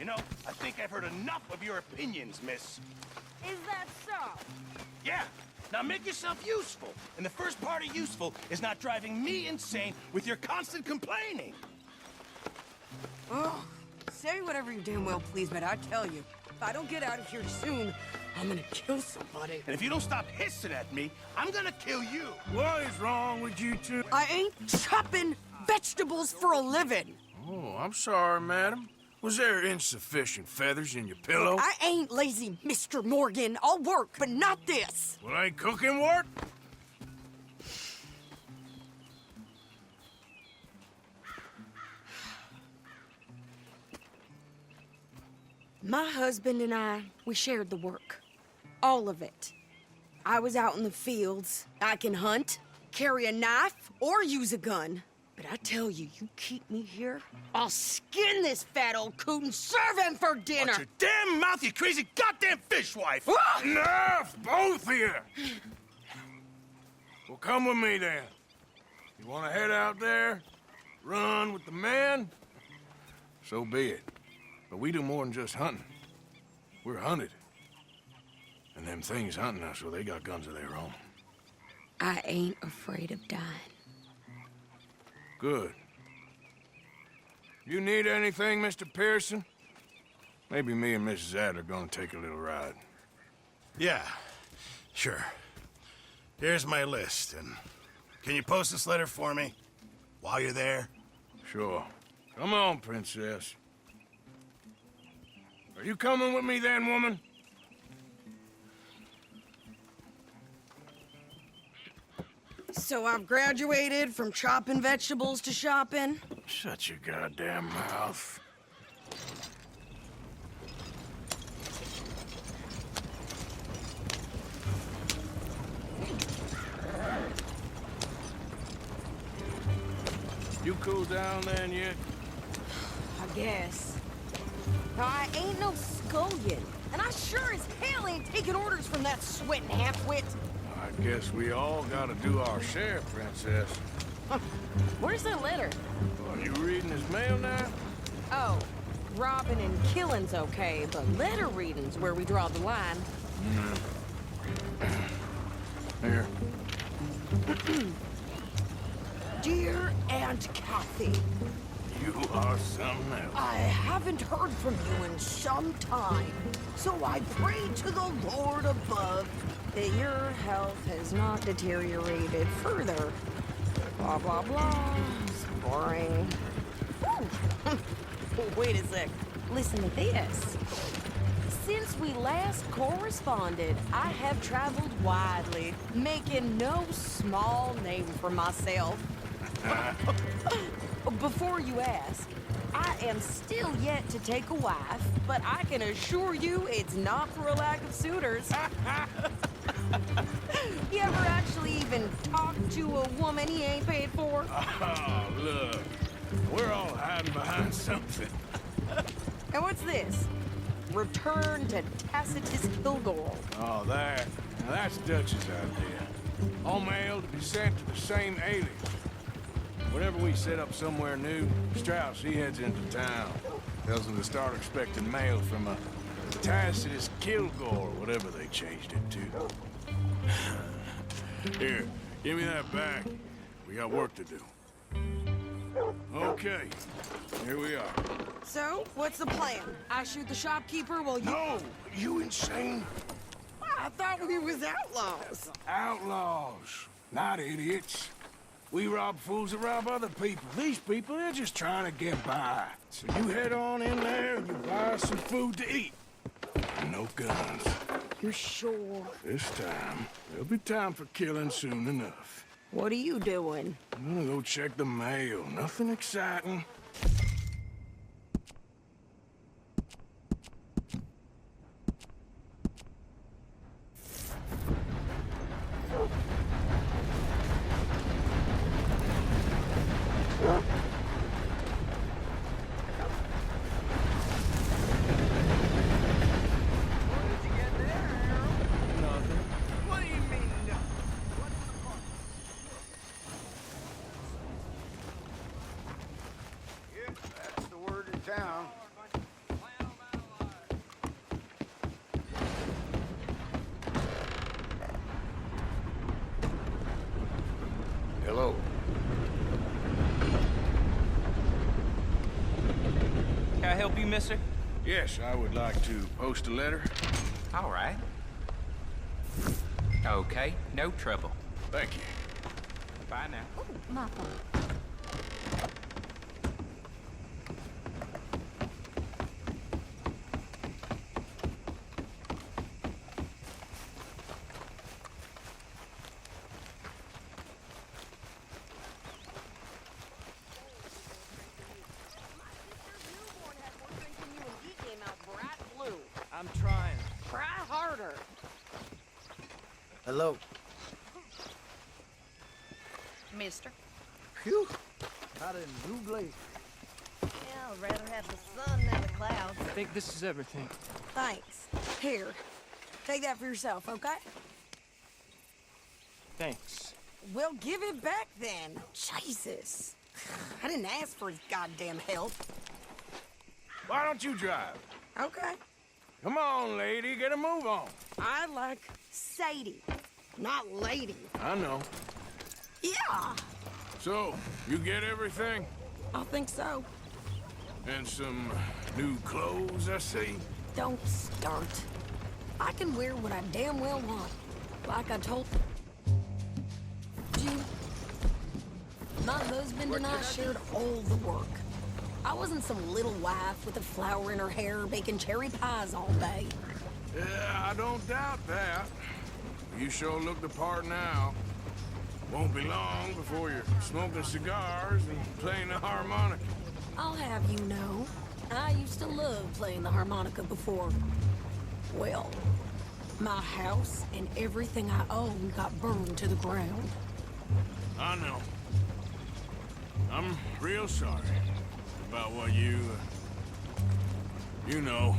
You know, I think I've heard enough of your opinions, miss. Is that so? Yeah. Now make yourself useful. And the first part of useful is not driving me insane with your constant complaining. Oh, say whatever you damn well please, but I tell you, if I don't get out of here soon, I'm gonna kill somebody. And if you don't stop hissing at me, I'm gonna kill you. What is wrong with you two? I ain't chopping vegetables for a living. Oh, I'm sorry, madam. Was there insufficient feathers in your pillow? I ain't lazy, Mr. Morgan. I'll work, but not this. Well, ain't cooking work? My husband and I, we shared the work. All of it. I was out in the fields. I can hunt, carry a knife, or use a gun. But I tell you, you keep me here, I'll skin this fat old coot and serve him for dinner. Watch your damn mouth, you crazy goddamn fishwife! Enough, both of you! Well, come with me, then. You want to head out there, run with the men? So be it. But we do more than just hunting. We're hunted. And them things hunting us, well, they got guns of their own. I ain't afraid of dying. Good. You need anything, Mr. Pearson? Maybe me and Mrs. Adler are gonna take a little ride. Yeah, sure. Here's my list, and can you post this letter for me while you're there? Sure. Come on, Princess. Are you coming with me then, woman? So I've graduated from chopping vegetables to shopping. Shut your goddamn mouth. You cool down then yet? I guess. I ain't no scullion, and I sure as hell ain't taking orders from that sweating half-wit. I guess we all gotta do our share, Princess. Where's that letter? Are you reading his mail now? Oh, robbing and killing's okay, but letter reading's where we draw the line. Here. Dear Aunt Kathy, You are something else. I haven't heard from you in some time, so I pray to the Lord above that your health has not deteriorated further. Blah, blah, blah. It's boring. Ooh. Wait a sec. Listen to this. Since we last corresponded, I have traveled widely, making no small name for myself. Before you ask, I am still yet to take a wife, but I can assure you it's not for a lack of suitors. You ever actually even talk to a woman he ain't paid for? Oh, look. We're all hiding behind something. And what's this? Return to Tacitus Kilgore. Oh, that. Now that's Dutch's idea. All mail to be sent to the same alias. Whenever we set up somewhere new, Strauss, he heads into town. Tells them to start expecting mail from a Tacitus Kilgore, whatever they changed it to. Here, give me that back. We got work to do. Okay, here we are. So, what's the plan? I shoot the shopkeeper while you... No, you insane? I thought we was outlaws. Outlaws, not idiots. We rob fools that rob other people. These people, they're just trying to get by. So you head on in there and you buy some food to eat. No guns. You sure? This time, there'll be time for killing soon enough. What are you doing? I'm gonna go check the mail. Nothing exciting. Hello. Can I help you, mister? Yes, I would like to post a letter. All right. Okay, no trouble. Thank you. Bye now. Oh, my phone. I'm trying. Try harder. Hello. Mister. Phew. Out in blue blaze. Yeah, I'd rather have the sun than the clouds. I think this is everything. Thanks. Here. Take that for yourself, okay? Thanks. Well, give it back then. Jesus. I didn't ask for his goddamn help. Why don't you drive? Okay. Come on, lady, get a move on. I like Sadie, not lady. I know. Yeah, So, you get everything? I think so. And some new clothes, I see? Don't start. I can wear what I damn well want. Like I told you. My husband and I shared all the work. I wasn't some little wife with a flower in her hair baking cherry pies all day. Yeah, I don't doubt that. You sure look the part now. Won't be long before you're smoking cigars and playing the harmonica. I'll have you know, I used to love playing the harmonica before. Well, my house and everything I own got burned to the ground. I know. I'm real sorry about what you know.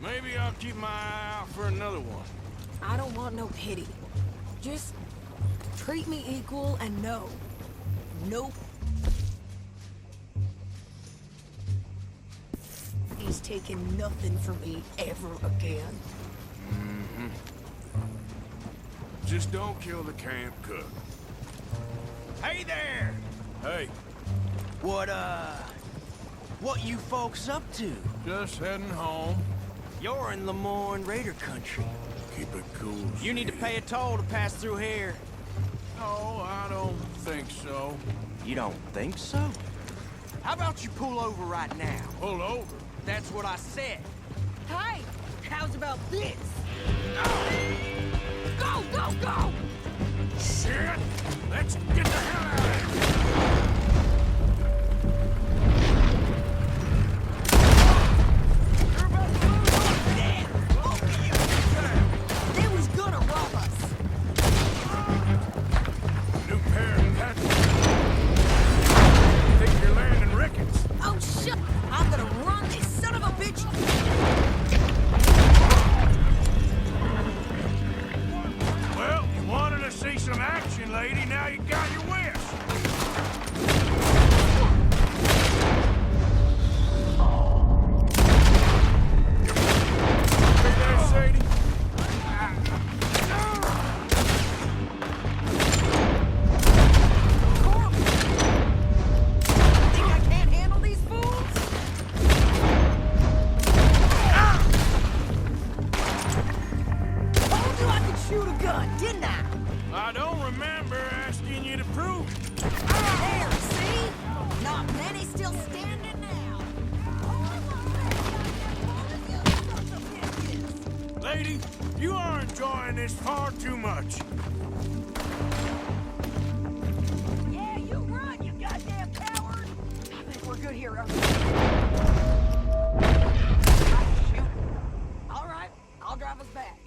Maybe I'll keep my eye out for another one. I don't want no pity. Just treat me equal and no. Nope. He's taking nothing from me ever again. Just don't kill the camp cook. Hey there! Hey, What you folks up to? just heading home. You're in Lemoyne Raider country. Keep it cool. You need to pay a toll to pass through here. No, I don't think so. You don't think so? How about you pull over right now? Pull over. That's what I said. Hey, how's about this? Go, go, go! Shit! Let's get the hell out of here! You're about to lose your damn! Both of you! They was gonna rob us. New pair of pants. Think you're landing rickets? Oh, shit! I'm gonna run this son of a bitch! Well, you wanted to see some action, lady. Now you got your wish. Hey there, Sadie. Think I can't handle these fools? Told you I could shoot a gun, didn't I? I don't remember asking you to prove it. There, see? Not many still standing now. Lady, you are enjoying this far too much. Yeah, you run, you goddamn coward! I think we're good here, Shoot. All right, I'll drive us back.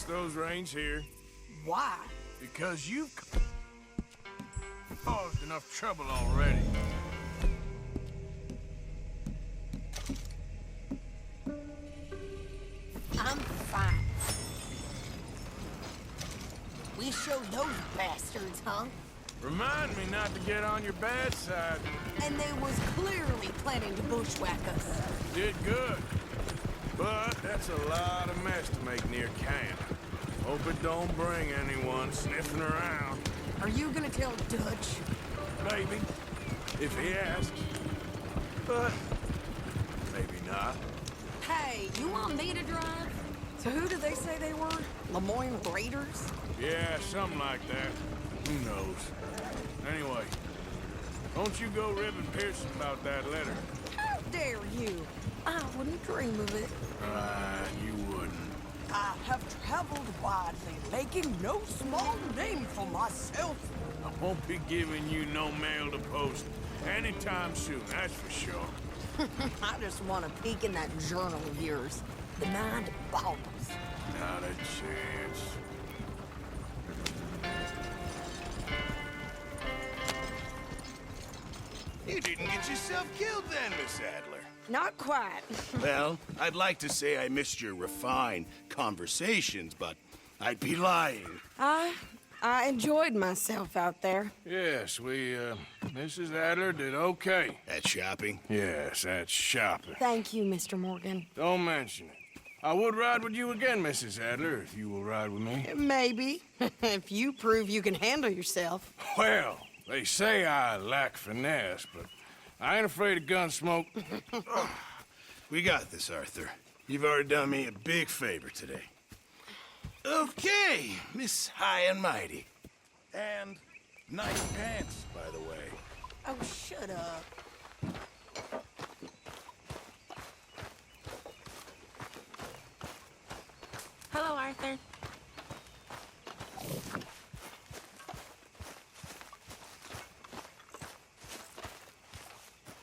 those reins here. Why? Because you've caused enough trouble already. I'm fine. We showed those bastards, huh? Remind me not to get on your bad side. And they was clearly planning to bushwhack us. Did good. But that's a lot of mess to make near camp. Hope it don't bring anyone sniffing around. Are you gonna tell Dutch? Maybe, if he asks. But maybe not. Hey, you want me to drive? So who did they say they were? Lemoyne Raiders? Yeah, something like that. Who knows? Anyway, don't you go ribbing Pearson about that letter. How dare you? I wouldn't dream of it. You wouldn't. I have traveled widely, making no small name for myself. I won't be giving you no mail to post anytime soon, that's for sure. I just want to peek in that journal of yours. The mind boggles. Not a chance. You didn't get yourself killed then, Miss Adler. Not quite. Well, I'd like to say I missed your refined conversations, but I'd be lying. I enjoyed myself out there. Yes, Mrs. Adler did okay. At shopping? Yes, that's shopping. Thank you, Mr. Morgan. Don't mention it. I would ride with you again, Mrs. Adler, if you will ride with me. Maybe. If you prove you can handle yourself. Well, they say I lack finesse, but I ain't afraid of gun smoke. We got this, Arthur. You've already done me a big favor today. Okay, Miss High and Mighty. And nice pants, by the way. Oh, shut up. Hello, Arthur.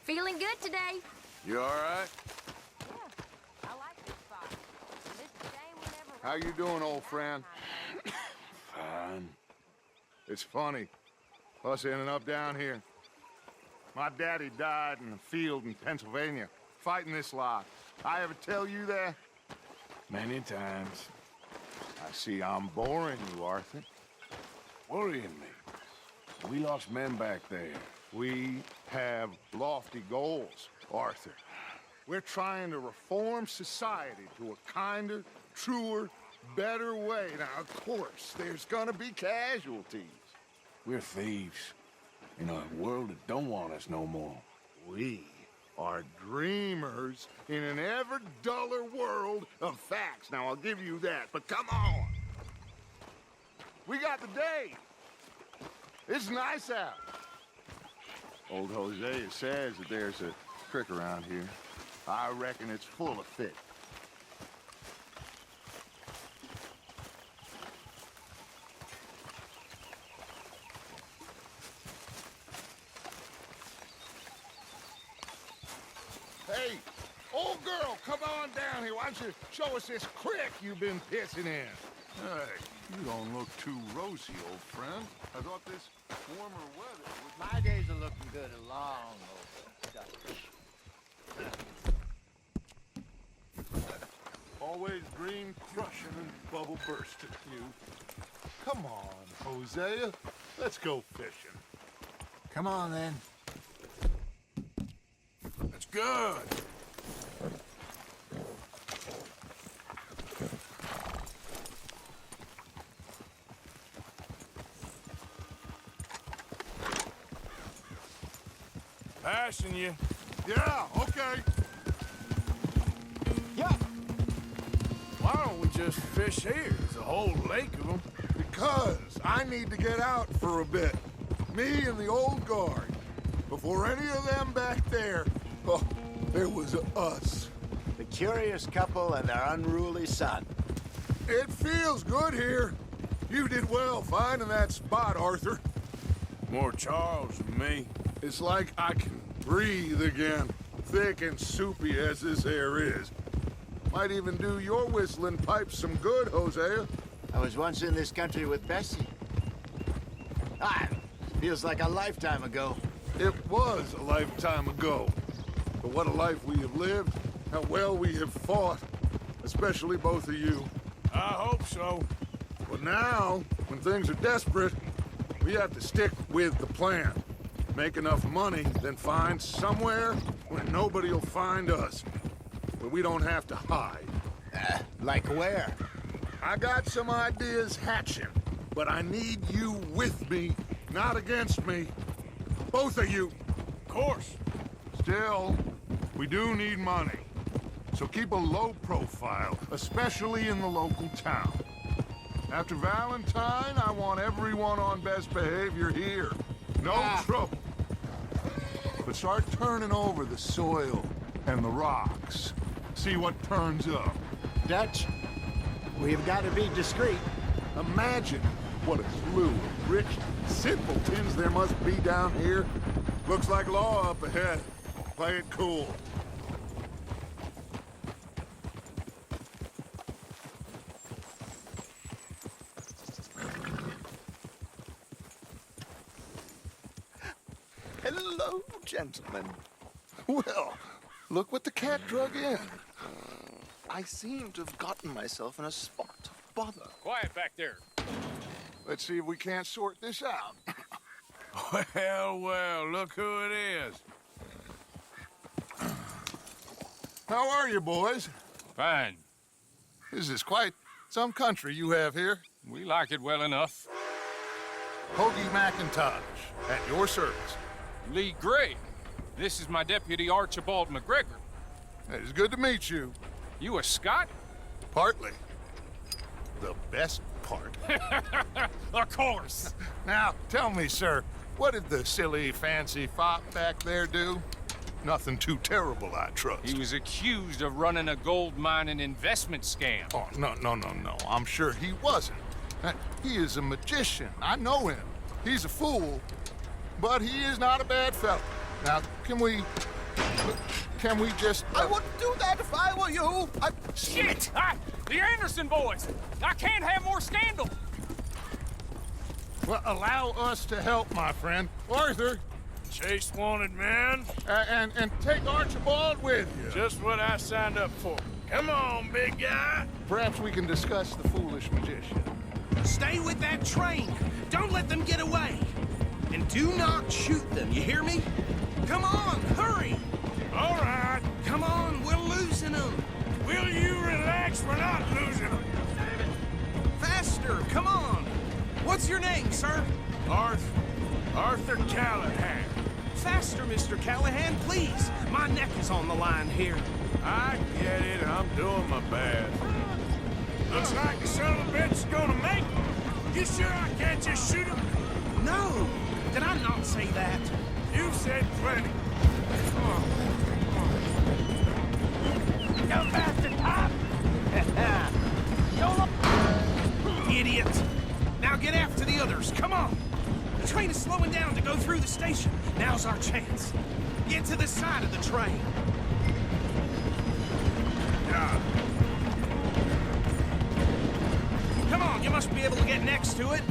Feeling good today? You all right? Yeah, I like this spot. Mr. Jane would never... How you doing, old friend? Fine. It's funny, us ending up down here. My daddy died in the field in Pennsylvania, fighting this lot. I ever tell you that? Many times. I see I'm boring you, Arthur. Worrying me. We lost men back there. We have lofty goals, Arthur. We're trying to reform society to a kinder, truer, better way. Now, of course, there's gonna be casualties. We're thieves in a world that don't want us no more. We are dreamers in an ever duller world of facts. Now, I'll give you that, but come on. We got the day. It's nice out. Old Hosea says that there's a creek around here. I reckon it's full of fish. Hey, old girl, come on down here. Why don't you show us this creek you've been pissing in? Hey, you don't look too rosy, old friend. I thought this warmer weather would... My days are looking good along over. Always green crushing and bubble bursting, you. Come on, Hosea. Let's go fishing. Come on, then. That's good. Passing you. Yeah, okay. Yeah. Why don't we just fish here? There's a whole lake of them. Because I need to get out for a bit. Me and the old guard. Before any of them back there, oh, there was us. The curious couple and their unruly son. It feels good here. You did well finding that spot, Arthur. More Charles than me. It's like I can breathe again, thick and soupy as this air is. Might even do your whistling pipes some good, Hosea. I was once in this country with Bessie. Feels like a lifetime ago. It was a lifetime ago. But what a life we have lived, how well we have fought, especially both of you. I hope so. But now, when things are desperate, we have to stick with the plan. Make enough money, then find somewhere where nobody will find us. Where we don't have to hide. Like where? I got some ideas hatching, but I need you with me, not against me. Both of you. Of course. Still, we do need money. So keep a low profile, especially in the local town. After Valentine, I want everyone on best behavior here. No trouble. But start turning over the soil and the rocks. See what turns up. Dutch, we've got to be discreet. Imagine what a slew of rich simpletons there must be down here. Looks like law up ahead. Play it cool. Hello, gentlemen. Well, look what the cat drug in. I seem to have gotten myself in a spot of bother. Quiet back there. Let's see if we can't sort this out. Well, look who it is. How are you, boys? Fine. This is quite some country you have here. We like it well enough. Hoagie McIntosh, at your service. Lee Gray. This is my deputy Archibald McGregor. It is good to meet you. You a Scot? Partly. The best part. Of course. Now, tell me, sir, what did the silly, fancy fop back there do? Nothing too terrible, I trust. He was accused of running a gold mining investment scam. Oh, no. I'm sure he wasn't. He is a magician. I know him. He's a fool, but he is not a bad fellow. Now, can we just... I wouldn't do that if I were you. Shit! The Anderson boys! I can't have more scandal! Well, allow us to help, my friend. Arthur, Chase wanted man. and take Archibald with you. Just what I signed up for. Come on, big guy. Perhaps we can discuss the foolish magician. Stay with that train. Don't let them get away. And do not shoot them, you hear me? Come on, hurry. All right. Come on, we're losing them. Will you relax? We're not losing them. Faster, come on. What's your name, sir? Arthur Callahan. Faster, Mr. Callahan, please. My neck is on the line here. I get it. I'm doing my best. Looks like the son of a bitch is gonna make it. You sure I can't just shoot him? No, did I not say that? You said plenty. Go faster, Top! Idiot. Now get after the others, come on. The train is slowing down to go through the station. Now's our chance. Get to the side of the train. Come on, you must be able to get next to it.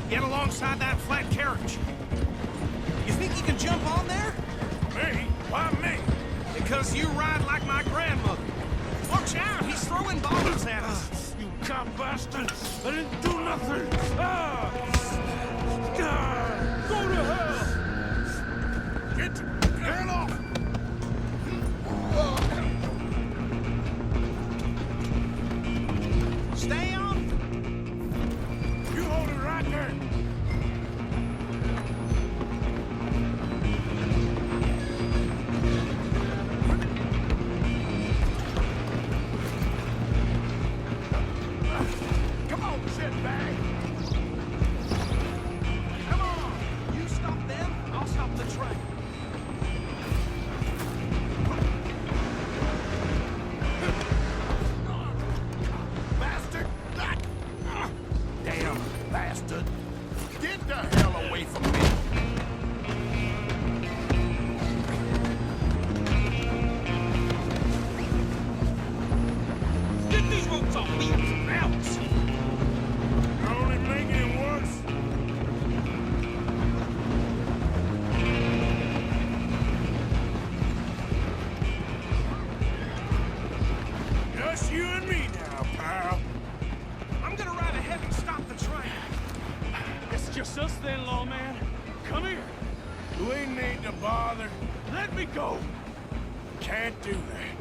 Get alongside that flat carriage. You think you can jump on there? Me? Why me? Because you ride like my grandmother. Watch out, he's throwing bottles at us. You cop bastard! I didn't do nothing! Go to hell! Get off! Stay on. You hold it right there! Come on, shitbag. Come on. You stop them, I'll stop the train. Bastard! Damn bastard. Get the hell away from me. Get these ropes off me! Now! Fix us then, lawman. Come here. We need to bother. Let me go. Can't do that.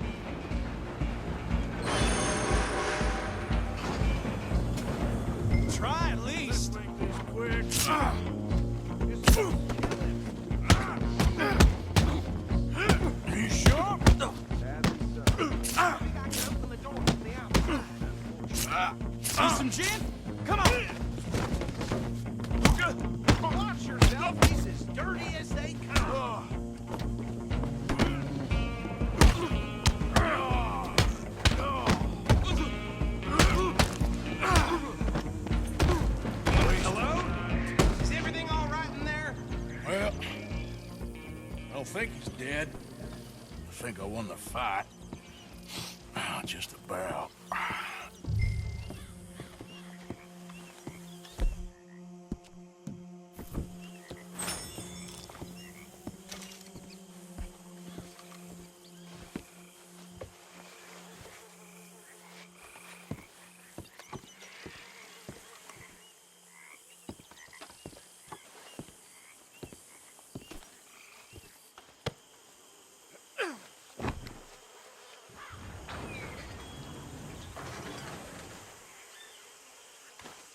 Try at least. Let's make this quick. You sure? See some gin? Come on. Watch yourself. He's as dirty as they come. Hello? Is everything all right in there? Well, I don't think he's dead. I think I won the fight. Just about.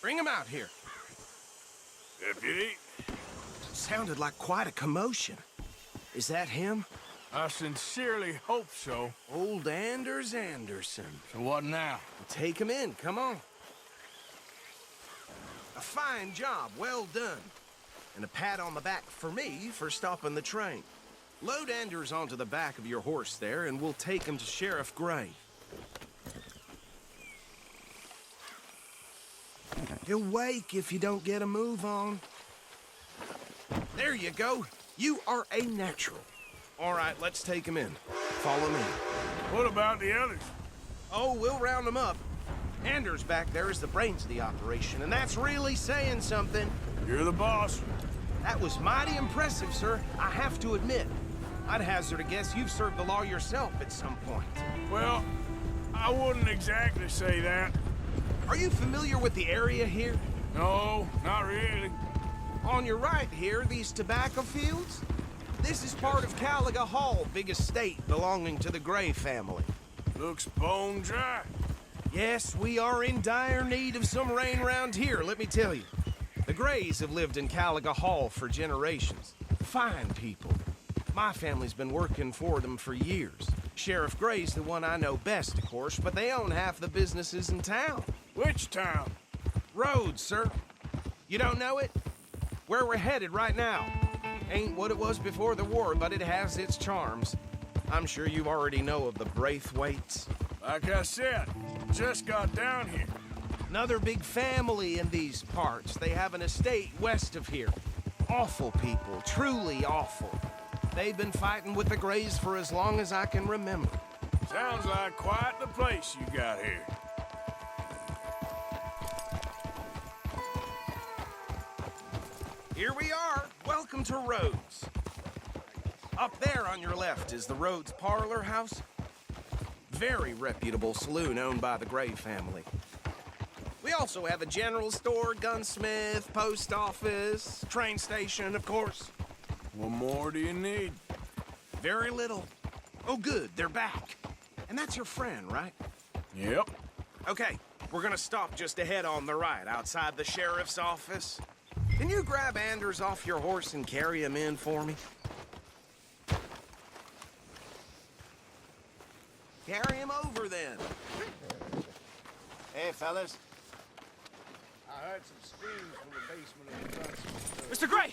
Bring him out here. Deputy, Sounded like quite a commotion. Is that him? I sincerely hope so. Old Anders Anderson. So what now? Take him in, come on. A fine job, well done. And a pat on the back for me for stopping the train. Load Anders onto the back of your horse there, and we'll take him to Sheriff Gray. He'll wake if you don't get a move on. There you go. You are a natural. All right, let's take him in. Follow me. What about the others? Oh, we'll round them up. Anders back there is the brains of the operation, and that's really saying something. You're the boss. That was mighty impressive, sir. I have to admit. I'd hazard a guess you've served the law yourself at some point. Well, I wouldn't exactly say that. Are you familiar with the area here? No, not really. On your right here, these tobacco fields? This is part of Caliga Hall, big estate belonging to the Gray family. Looks bone dry. Yes, we are in dire need of some rain around here, let me tell you. The Grays have lived in Caliga Hall for generations. Fine people. My family's been working for them for years. Sheriff Gray's the one I know best, of course, but they own half the businesses in town. Which town? Rhodes, sir. You don't know it? Where we're headed right now. Ain't what it was before the war, but it has its charms. I'm sure you already know of the Braithwaites. Like I said, just got down here. Another big family in these parts. They have an estate west of here. Awful people, truly awful. They've been fighting with the Grays for as long as I can remember. Sounds like quite the place you got here. Here we are. Welcome to Rhodes. Up there on your left is the Rhodes Parlor House. Very reputable saloon owned by the Gray family. We also have a general store, gunsmith, post office, train station, of course. What more do you need? Very little. Oh, good, they're back. And that's your friend, right? Yep. Okay, we're gonna stop just ahead on the right, outside the sheriff's office. Can you grab Anders off your horse and carry him in for me? Carry him over, then. Hey, fellas. I heard some screams from the basement of the gunsmith. Mr. Gray!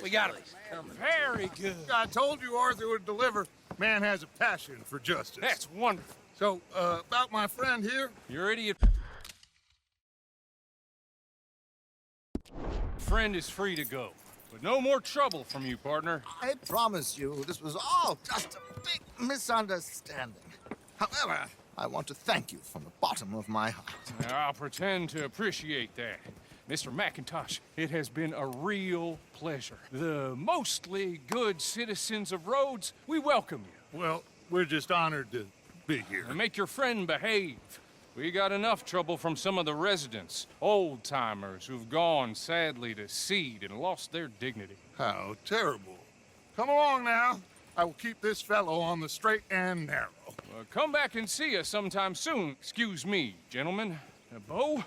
We got him. Coming. Very good. I told you Arthur would deliver. Man has a passion for justice. That's wonderful. So, about my friend here? Your idiot friend is free to go. But no more trouble from you, partner. I promise you, this was all just a big misunderstanding. However, I want to thank you from the bottom of my heart. Now, I'll pretend to appreciate that. Mr. McIntosh, it has been a real pleasure. The mostly good citizens of Rhodes, we welcome you. Well, we're just honored to be here. And make your friend behave. We got enough trouble from some of the residents, old-timers who've gone, sadly, to seed and lost their dignity. How terrible. Come along now. I will keep this fellow on the straight and narrow. Come back and see us sometime soon. Excuse me, gentlemen. Bo,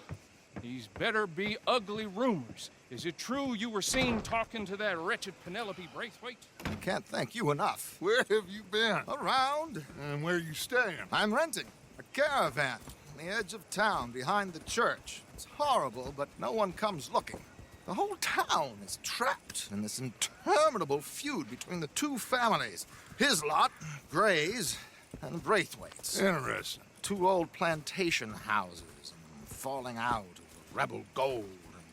these better be ugly rumors. Is it true you were seen talking to that wretched Penelope Braithwaite? I can't thank you enough. Where have you been? Around. And where are you staying? I'm renting a caravan on the edge of town behind the church. It's horrible, but no one comes looking. The whole town is trapped in this interminable feud between the two families. His lot, Gray's, and Braithwaite's. Interesting. Two old plantation houses, and falling out over rebel gold,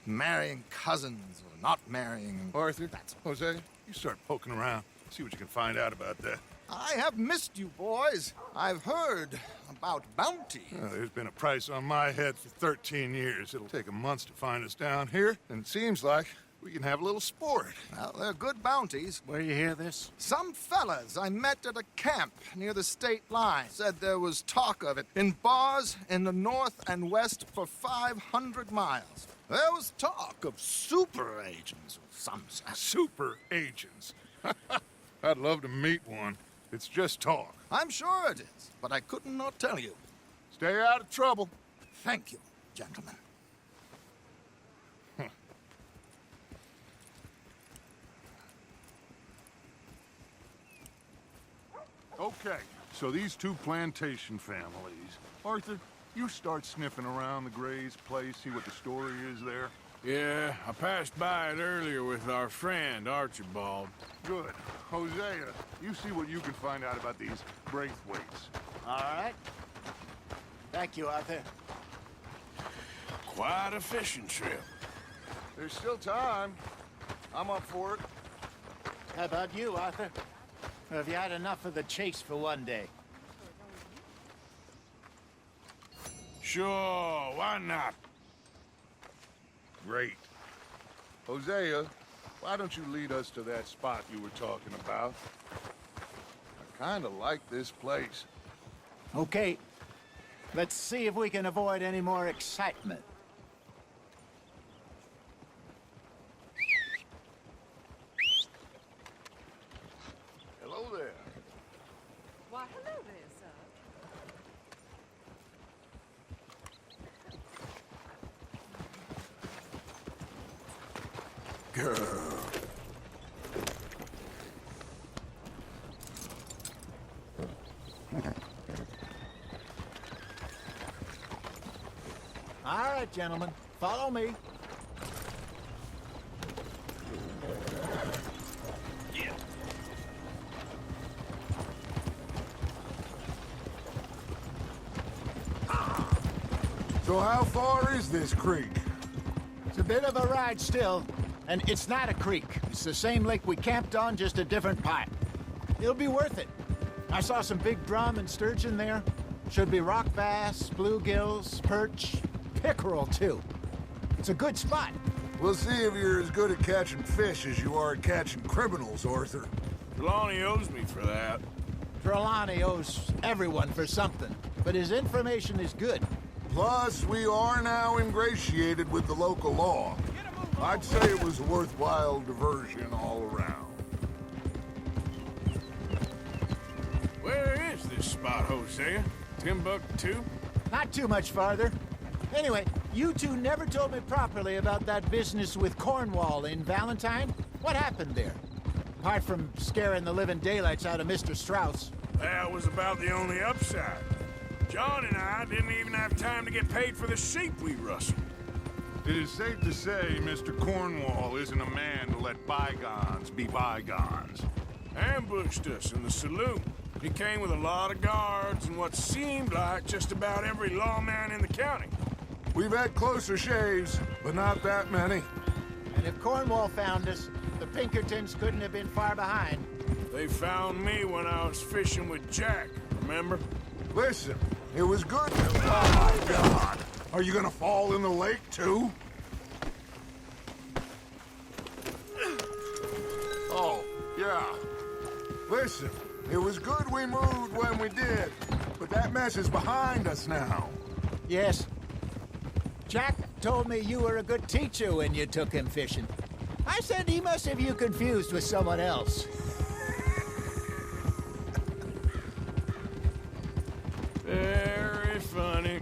and marrying cousins or not marrying. Arthur, Jose, you start poking around. See what you can find out about that. I have missed you, boys. I've heard about bounty. Well, there's been a price on my head for 13 years. It'll take 'em months to find us down here, and it seems like we can have a little sport. Well, they're good bounties. Where you hear this? Some fellas I met at a camp near the state line said there was talk of it in bars in the north and west for 500 miles. There was talk of super agents of some sort. Super agents. I'd love to meet one. It's just talk. I'm sure it is, but I couldn't not tell you. Stay out of trouble. Thank you, gentlemen. Okay, so these two plantation families. Arthur, you start sniffing around the Gray's place, see what the story is there. Yeah, I passed by it earlier with our friend, Archibald. Good. Hosea, you see what you can find out about these Braithwaites. All right. Thank you, Arthur. Quite a fishing trip. There's still time. I'm up for it. How about you, Arthur? Or have you had enough of the chase for one day? Sure, why not? Great. Hosea, why don't you lead us to that spot you were talking about? I kind of like this place. Okay. Let's see if we can avoid any more excitement. Hello there. Why, hello there, sir. Girl. All right, gentlemen. Follow me. So how far is this creek? It's a bit of a ride still, and it's not a creek. It's the same lake we camped on, just a different part. It'll be worth it. I saw some big drum and sturgeon there. Should be rock bass, bluegills, perch, pickerel, too. It's a good spot. We'll see if you're as good at catching fish as you are at catching criminals, Arthur. Trelawney owes me for that. Trelawney owes everyone for something, but his information is good. Plus, we are now ingratiated with the local law. I'd say it was a worthwhile diversion all around. Where is this spot, Hosea? Timbuktu? Not too much farther. Anyway, you two never told me properly about that business with Cornwall in Valentine. What happened there? Apart from scaring the living daylights out of Mr. Strauss. That was about the only upside. John and I didn't even have time to get paid for the sheep we rustled. It is safe to say Mr. Cornwall isn't a man to let bygones be bygones. Ambushed us in the saloon. He came with a lot of guards and what seemed like just about every lawman in the county. We've had closer shaves, but not that many. And if Cornwall found us, the Pinkertons couldn't have been far behind. They found me when I was fishing with Jack, remember? Listen, it was good. Oh, my God. Are you gonna fall in the lake, too? Oh, yeah. Listen, it was good we moved when we did, but that mess is behind us now. Yes. Jack told me you were a good teacher when you took him fishing. I said he must have you confused with someone else. Very funny.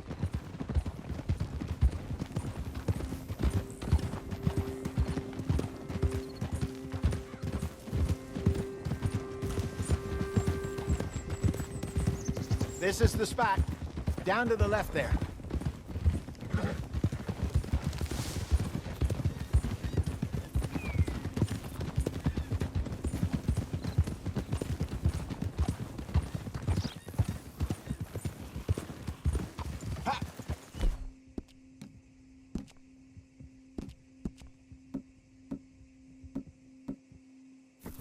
This is the spot. Down to the left there. Ha!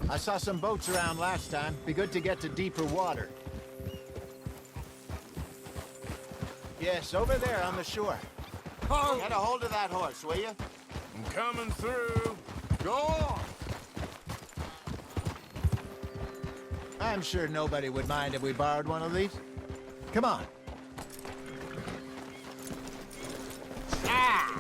I saw some boats around last time. Be good to get to deeper water. Yes, over there on the shore. Oh, Get a hold of that horse, will you? I'm coming through. Go on. I'm sure nobody would mind if we borrowed one of these. Come on. Ah!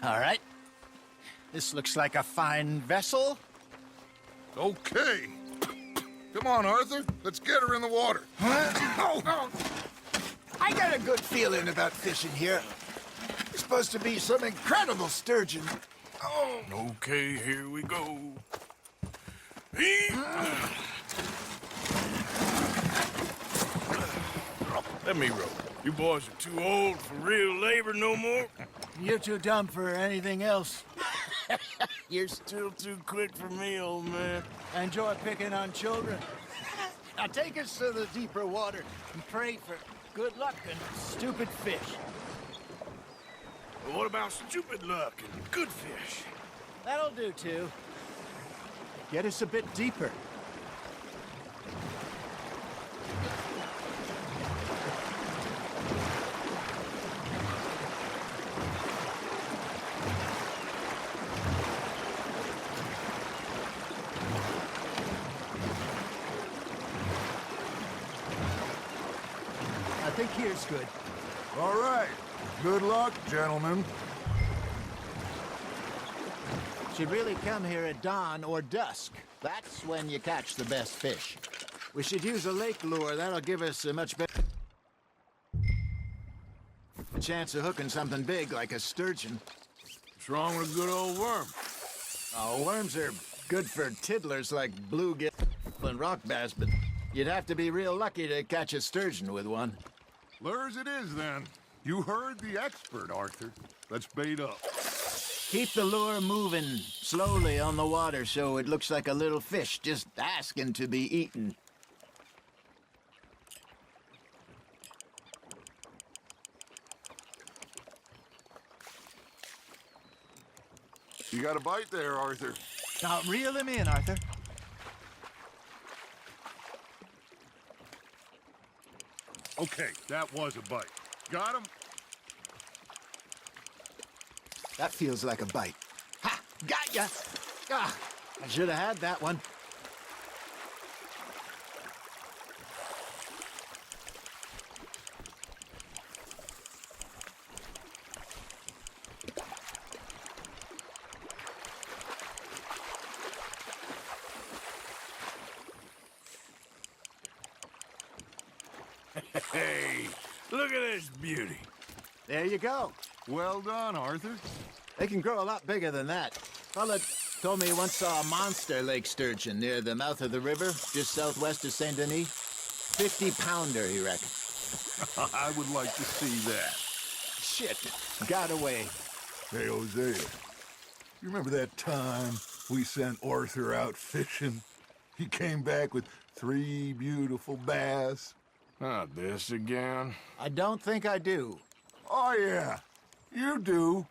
All right. This looks like a fine vessel. Okay. Come on, Arthur. Let's get her in the water. I got a good feeling about fishing here. It's supposed to be some incredible sturgeon. Oh. Okay, here we go. Let me row. You boys are too old for real labor no more. You're too dumb for anything else. You're still too quick for me, old man. I enjoy picking on children. Now take us to the deeper water and pray for good luck and stupid fish. But what about stupid luck and good fish? That'll do, too. Get us a bit deeper. I think here's good. All right. Good luck, gentlemen. Should really come here at dawn or dusk. That's when you catch the best fish. We should use a lake lure. That'll give us a much better chance of hooking something big like a sturgeon. What's wrong with a good old worm? Oh, worms are good for tiddlers like bluegill and rock bass, but you'd have to be real lucky to catch a sturgeon with one. Lures it is, then. You heard the expert, Arthur. Let's bait up. Keep the lure moving slowly on the water so it looks like a little fish just asking to be eaten. You got a bite there, Arthur. Now reel him in, Arthur. Okay, that was a bite. Got him? That feels like a bite. Ha! Got ya! Ah, I should have had that one. Hey, look at this beauty. There you go. Well done, Arthur. They can grow a lot bigger than that. Fella told me he once saw a monster lake sturgeon near the mouth of the river, just southwest of Saint Denis. 50-pounder, he reckoned. I would like to see that. Shit, got away. Hey, Hosea, you remember that time we sent Arthur out fishing? He came back with 3 beautiful bass. Not this again. I don't think I do. Oh, yeah. You do.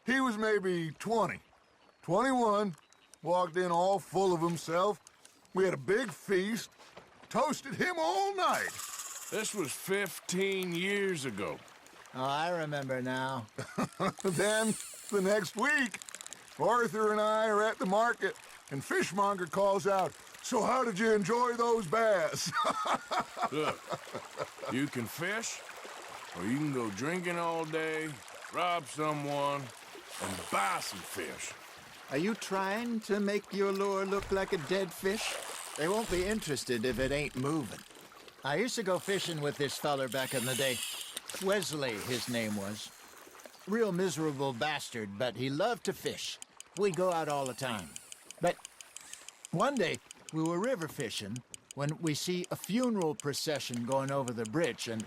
He was maybe 20. 21. Walked in all full of himself. We had a big feast. Toasted him all night. This was 15 years ago. Oh, I remember now. Then, the next week, Arthur and I are at the market, and Fishmonger calls out, "So how did you enjoy those bass?" Look, you can fish, or you can go drinking all day, rob someone, and buy some fish. Are you trying to make your lure look like a dead fish? They won't be interested if it ain't moving. I used to go fishing with this feller back in the day. Wesley, his name was. Real miserable bastard, but he loved to fish. We'd go out all the time. But one day, we were river fishing when we see a funeral procession going over the bridge, and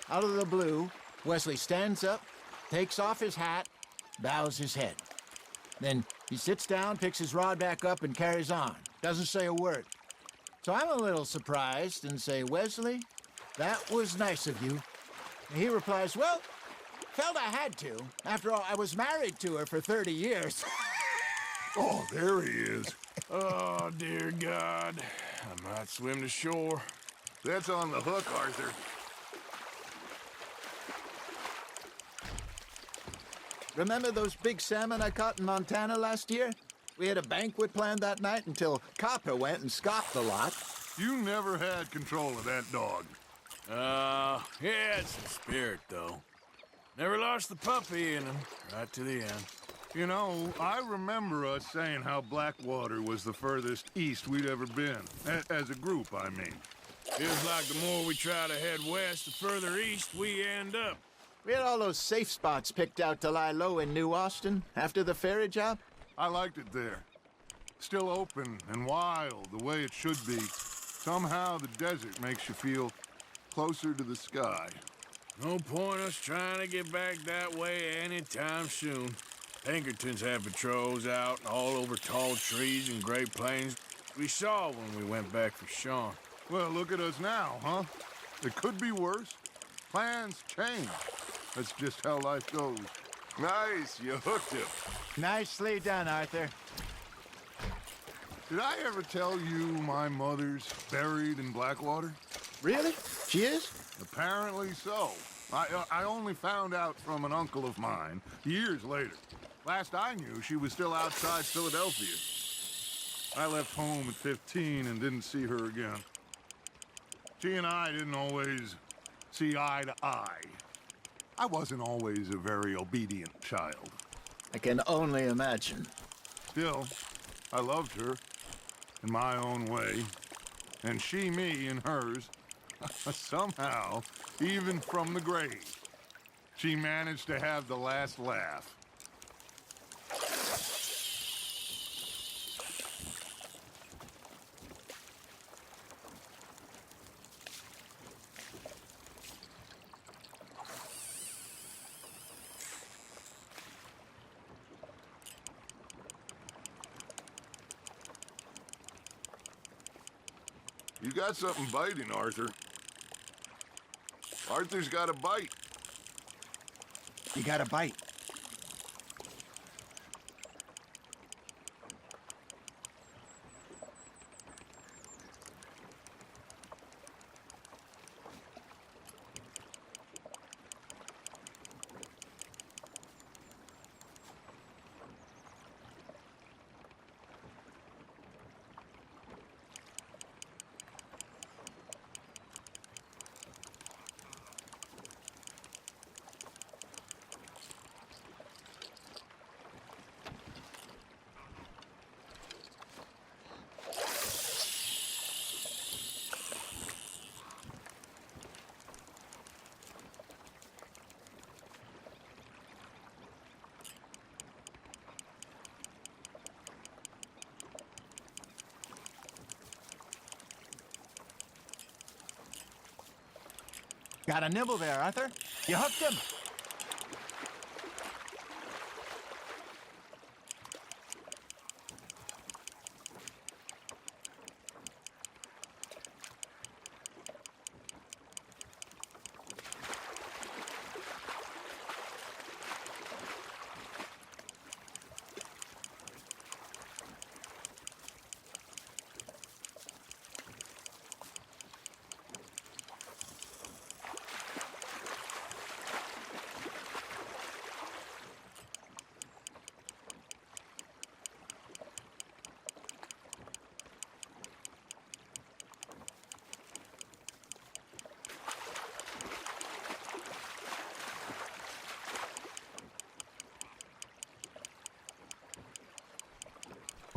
out of the blue, Wesley stands up, takes off his hat, bows his head. Then he sits down, picks his rod back up, and carries on. Doesn't say a word. So I'm a little surprised and say, "Wesley, that was nice of you." And he replies, "Well, felt I had to. After all, I was married to her for 30 years. Oh, there he is. Oh, dear God. I might swim to shore. That's on the hook, Arthur. Remember those big salmon I caught in Montana last year? We had a banquet planned that night until Copper went and scoffed a lot. You never had control of that dog. He had some spirit, though. Never lost the puppy in him, right to the end. You know, I remember us saying how Blackwater was the furthest east we'd ever been. As a group, I mean. Feels like the more we try to head west, the further east we end up. We had all those safe spots picked out to lie low in New Austin after the ferry job. I liked it there. Still open and wild, the way it should be. Somehow the desert makes you feel closer to the sky. No point us trying to get back that way anytime soon. Pinkertons have patrols out all over tall trees and Great Plains. We saw when we went back for Sean. Well, look at us now, huh? It could be worse. Plans change. That's just how life goes. Nice, you hooked him. Nicely done, Arthur. Did I ever tell you my mother's buried in Blackwater? Really? She is? Apparently so. I only found out from an uncle of mine years later. Last I knew, she was still outside Philadelphia. I left home at 15 and didn't see her again. She and I didn't always see eye to eye. I wasn't always a very obedient child. I can only imagine. Still, I loved her in my own way, and she me in hers. Somehow, even from the grave, she managed to have the last laugh. You got something biting, Arthur. Arthur's got a bite. You got a bite. Got a nibble there, Arthur. You hooked him.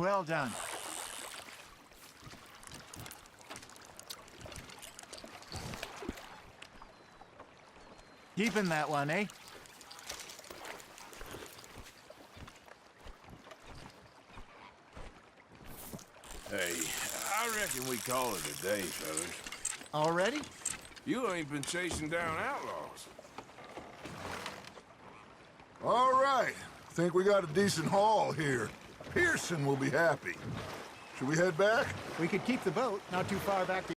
Well done. Keeping that one, eh? Hey, I reckon we call it a day, fellas. Already? You ain't been chasing down outlaws. All right. Think we got a decent haul here. Pearson will be happy. Should we head back? We could keep the boat, not too far back